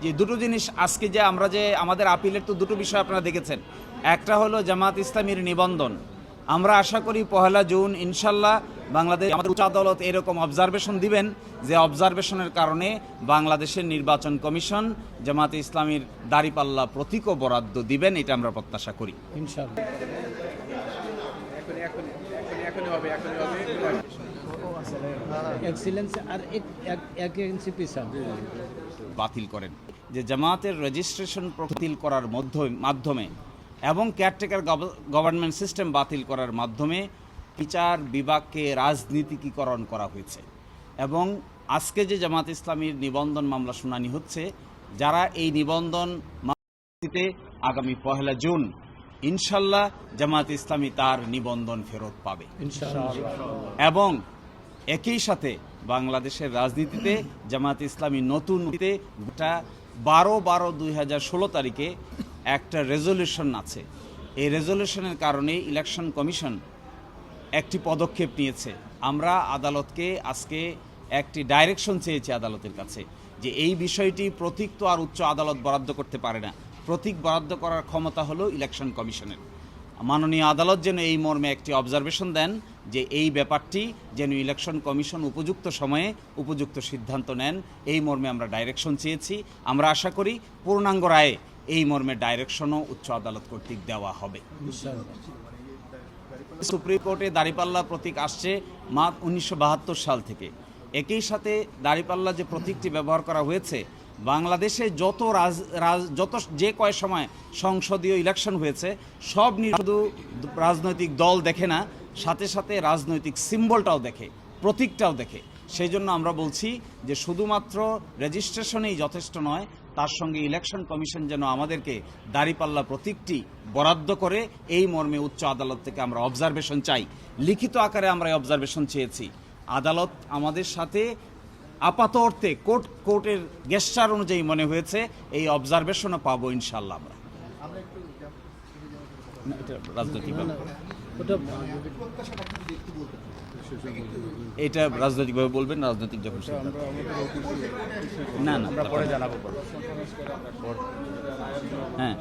যে দুটো জিনিস আজকে যে আমরা যে আমাদের আপিলের তো দুটো বিষয় আপনারা দেখেছেন। একটা হলো জামাত ইসলামীর নিবন্ধন। আমরা আশা করি 1 জুন ইনশাল্লাহ বাংলাদেশ আমাদের উচ্চ আদালত এরকম অবজারভেশন দিবেন যে অবজারভেশনের কারণে বাংলাদেশের নির্বাচন কমিশন জামাত ইসলামীর দাঁড়িপাল্লা প্রতীকও বরাদ্দ দিবেন, এটা আমরা প্রত্যাশা করি ইনশাআল্লাহ। এক্সিলেন্স আর এক ইঞ্চি পিছান বাতিল করেন যে জামাতের রেজিস্ট্রেশন বাতিল করার মাধ্যমে এবং কেয়ারটেকার গভর্নমেন্ট সিস্টেম বাতিল করার মাধ্যমে বিচার বিভাগকে রাজনীতিকীকরণ করা হয়েছে। এবং আজকে যে জামাত ইসলামীর নিবন্ধন মামলা শুনানি হচ্ছে, যারা এই নিবন্ধন মামলাতে আগামী 1 জুন ইনশাল্লাহ জামাত ইসলামী তার নিবন্ধন ফেরত পাবে এবং একই সাথে বাংলাদেশের রাজনীতিতে জামাত ইসলামী নতুন 12/12/2016 তারিখে একটা রেজলিউশন আছে। এই রেজলিউশনের কারণে ইলেকশন কমিশন একটি পদক্ষেপ নিয়েছে। আমরা আদালতকে আজকে একটি ডাইরেকশন চেয়েছি আদালতের কাছে যে এই বিষয়টি প্রতীক তো আর উচ্চ আদালত বরাদ্দ করতে পারে না, প্রতীক বরাদ্দ করার ক্ষমতা হলো ইলেকশন কমিশনের। মাননীয় আদালত যেন এই মর্মে একটি অবজারভেশন দেন যে এই ব্যাপারটি যেন ইলেকশন কমিশন উপযুক্ত সময়ে উপযুক্ত সিদ্ধান্ত নেন, এই মর্মে আমরা ডাইরেকশন চেয়েছি। আমরা আশা করি পূর্ণাঙ্গ রায়ে এই মর্মে ডাইরেকশনও উচ্চ আদালত কর্তৃক দেওয়া হবে। সুপ্রিম কোর্টে দাঁড়িপাল্লা প্রতীক আসছে 1972 সাল থেকে। একই সাথে দাঁড়িপাল্লা যে প্রতীকটি ব্যবহার করা হয়েছে, বাংলাদেশে যত যে কয় সময় সংসদীয় ইলেকশন হয়েছে সব শুধু রাজনৈতিক দল দেখে না, সাথে সাথে রাজনৈতিক সিম্বলটাও দেখে, প্রতীকটাও দেখে। সেই জন্য আমরা বলছি যে শুধুমাত্র রেজিস্ট্রেশনেই যথেষ্ট নয়, তার সঙ্গে ইলেকশন কমিশন যেন আমাদেরকে দাঁড়িপাল্লা প্রতীকটি বরাদ্দ করে এই মর্মে উচ্চ আদালত থেকে আমরা অবজারভেশন চাই। লিখিত আকারে আমরা এই অবজারভেশন চেয়েছি। আদালত আমাদের সাথে আপাত অর্থে কোর্টের গেস্টার অনুযায়ী মনে হয়েছে এই অবজারভেশনও পাবো ইনশাল্লাহ। আমরা এটা রাজনৈতিকভাবে বলবেন, রাজনৈতিক যখন না পরে জানাবো। হ্যাঁ